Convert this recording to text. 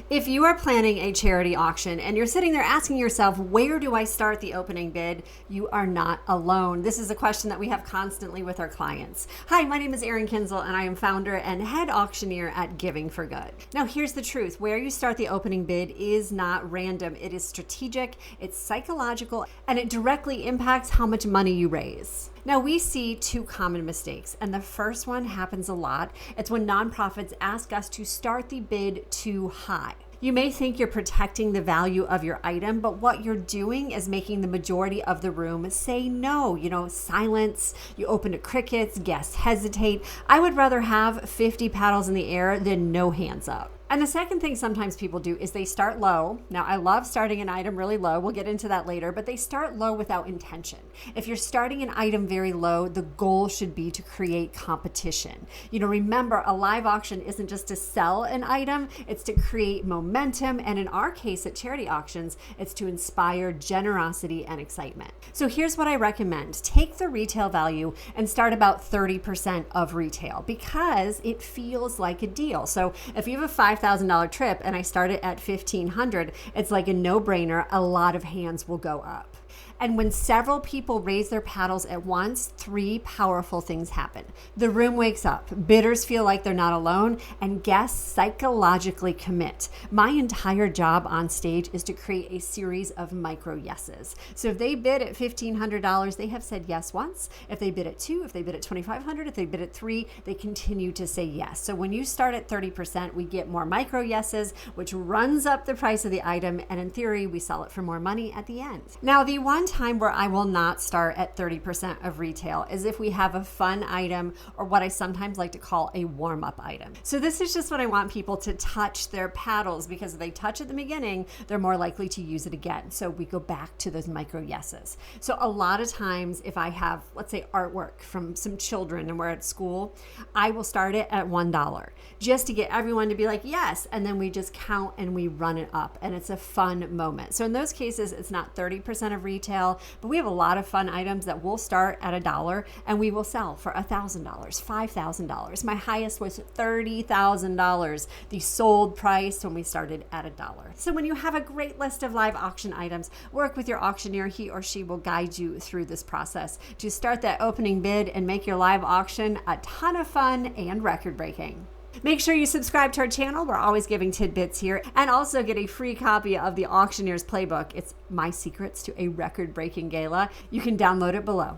If you are planning a charity auction and you're sitting there asking yourself, where do I start the opening bid? You are not alone. This is a question that we have constantly with our clients. Hi, my name is Erin Kienzle and I am founder and head auctioneer at Giving for Good. Now, here's the truth. Where you start the opening bid is not random. It is strategic, it's psychological, and it directly impacts how much money you raise. Now, we see two common mistakes, and the first one happens a lot. It's when nonprofits ask us to start the bid too high. You may think you're protecting the value of your item, but what you're doing is making the majority of the room say no. Silence, you open to crickets, guests hesitate. I would rather have 50 paddles in the air than no hands up. And the second thing sometimes people do is they start low. Now, I love starting an item really low. We'll get into that later, but they start low without intention. If you're starting an item very low, the goal should be to create competition. Remember, a live auction isn't just to sell an item, it's to create momentum. And in our case at charity auctions, it's to inspire generosity and excitement. So here's what I recommend. Take the retail value and start about 30% of retail because it feels like a deal. So if you have a $5,000 trip and I start it at $1,500, it's like a no-brainer. A lot of hands will go up. And when several people raise their paddles at once, three powerful things happen. The room wakes up, bidders feel like they're not alone, and guests psychologically commit. My entire job on stage is to create a series of micro yeses. So if they bid at $1,500, they have said yes once. If they bid at $2,000, if they bid at $2,500, if they bid at $3,000, they continue to say yes. So when you start at 30%, we get more micro yeses, which runs up the price of the item, and in theory, we sell it for more money at the end. Now, the one time where I will not start at 30% of retail is if we have a fun item or what I sometimes like to call a warm-up item. So this is just when I want people to touch their paddles because if they touch at the beginning, they're more likely to use it again. So we go back to those micro yeses. So a lot of times if I have, let's say, artwork from some children and we're at school, I will start it at $1 just to get everyone to be like, yes. And then we just count and we run it up and it's a fun moment. So in those cases, it's not 30% of retail, but we have a lot of fun items that will start at $1 and we will sell for $1,000, $5,000. My highest was $30,000, the sold price when we started at $1. So when you have a great list of live auction items, work with your auctioneer. He or she will guide you through this process to start that opening bid and make your live auction a ton of fun and record-breaking. Make sure you subscribe to our channel. We're always giving tidbits here and also get a free copy of the Auctioneer's Playbook. It's my secrets to a record-breaking gala. You can download it below.